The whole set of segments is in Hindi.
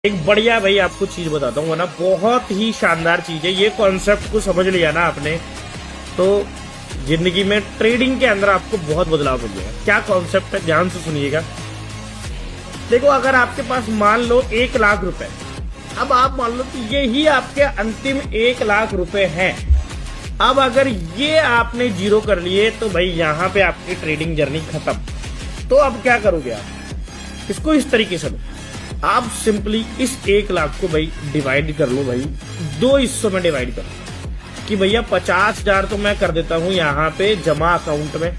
एक बढ़िया भाई आपको चीज बताता हूँ ना, बहुत ही शानदार चीज है। ये कॉन्सेप्ट को समझ लिया ना आपने तो जिंदगी में ट्रेडिंग के अंदर आपको बहुत बदलाव हो जाएगा। क्या कॉन्सेप्ट है, ध्यान से सुनिएगा। देखो, अगर आपके पास मान लो 1,00,000 रुपए, अब आप मान लो कि ये ही आपके अंतिम 1,00,000 रुपए हैं। अब अगर ये आपने जीरो कर लिए तो भाई यहाँ पे आपकी ट्रेडिंग जर्नी खत्म। तो अब क्या करोगे आप, इसको इस तरीके से लो, आप सिंपली इस 1,00,000 को भाई डिवाइड कर लो, भाई 2 हिस्सों में डिवाइड कर लो कि भैया 50,000 तो मैं कर देता हूं यहाँ पे जमा अकाउंट में,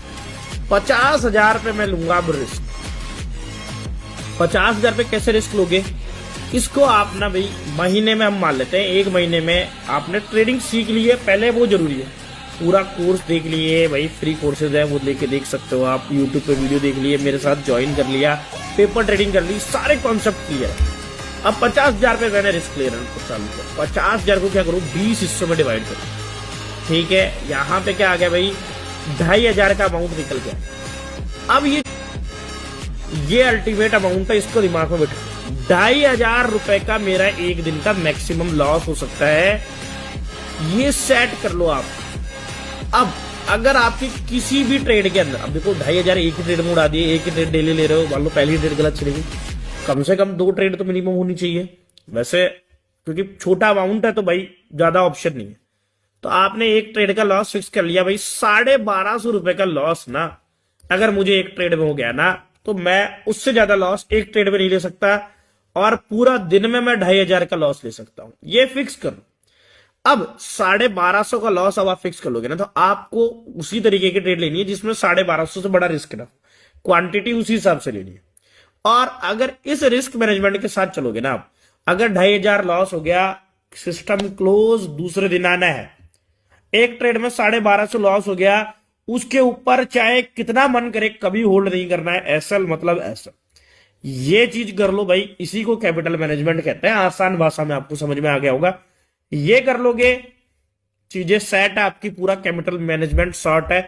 50,000 पे मैं लूंगा अब रिस्क। 50,000 पे कैसे रिस्क लोगे, इसको आप ना भाई महीने में हम मान लेते हैं, 1 महीने में आपने ट्रेडिंग सीख ली है, पहले वो जरूरी है। पूरा कोर्स देख लिए भाई, फ्री कोर्सेज है वो लेके देख सकते हो आप, यूट्यूब पे वीडियो देख लिए, मेरे साथ ज्वाइन कर लिया, पेपर ट्रेडिंग कर ली, सारे कॉन्सेप्ट क्लियर है। अब 50,000 पे मैंने रिस्क ले रहा हूँ चालू कर, 50,000 को क्या करूँ 20 हिस्सों में डिवाइड करूँ। ठीक है, यहाँ पे क्या आ गया भाई, 2,500 का अमाउंट निकल गया। अब ये अल्टीमेट अमाउंट है, इसको दिमाग में बैठा, 2,500 रुपए का मेरा एक दिन का मैक्सिमम लॉस हो सकता है, ये सेट कर लो आप। अब अगर आपकी किसी भी ट्रेड के अंदर, अब देखो 2,500 एक ही ट्रेड में उड़ा दिए, एक ही ट्रेड डेली ले रहे हो, मान लो पहली ट्रेड गलत चलेगी, कम से कम 2 ट्रेड तो मिनिमम होनी चाहिए वैसे, क्योंकि छोटा अमाउंट है तो भाई ज्यादा ऑप्शन नहीं है। तो आपने एक ट्रेड का लॉस फिक्स कर लिया भाई, 1,250 रुपए का लॉस ना, अगर मुझे एक ट्रेड में हो गया ना तो मैं उससे ज्यादा लॉस एक ट्रेड में नहीं ले सकता, और पूरा दिन में मैं 2,500 का लॉस ले सकता हूं, ये फिक्स करो। अब 1,250 का लॉस अब आप फिक्स कर लोगे ना, तो आपको उसी तरीके की ट्रेड लेनी है जिसमें 1,250 से बड़ा रिस्क ना, क्वांटिटी उसी हिसाब से लेनी है। और अगर इस रिस्क मैनेजमेंट के साथ चलोगे ना आप, अगर 2,500 लॉस हो गया, सिस्टम क्लोज, दूसरे दिन आना है। एक ट्रेड में 1,250 लॉस हो गया, उसके ऊपर चाहे कितना मन करे कभी होल्ड नहीं करना है, एसएल मतलब एसएल। ये चीज कर लो भाई, इसी को कैपिटल मैनेजमेंट कहते हैं, आसान भाषा में आपको समझ में आ गया होगा। ये कर लोगे, चीजें सेट है आपकी, पूरा कैपिटल मैनेजमेंट शॉर्ट है।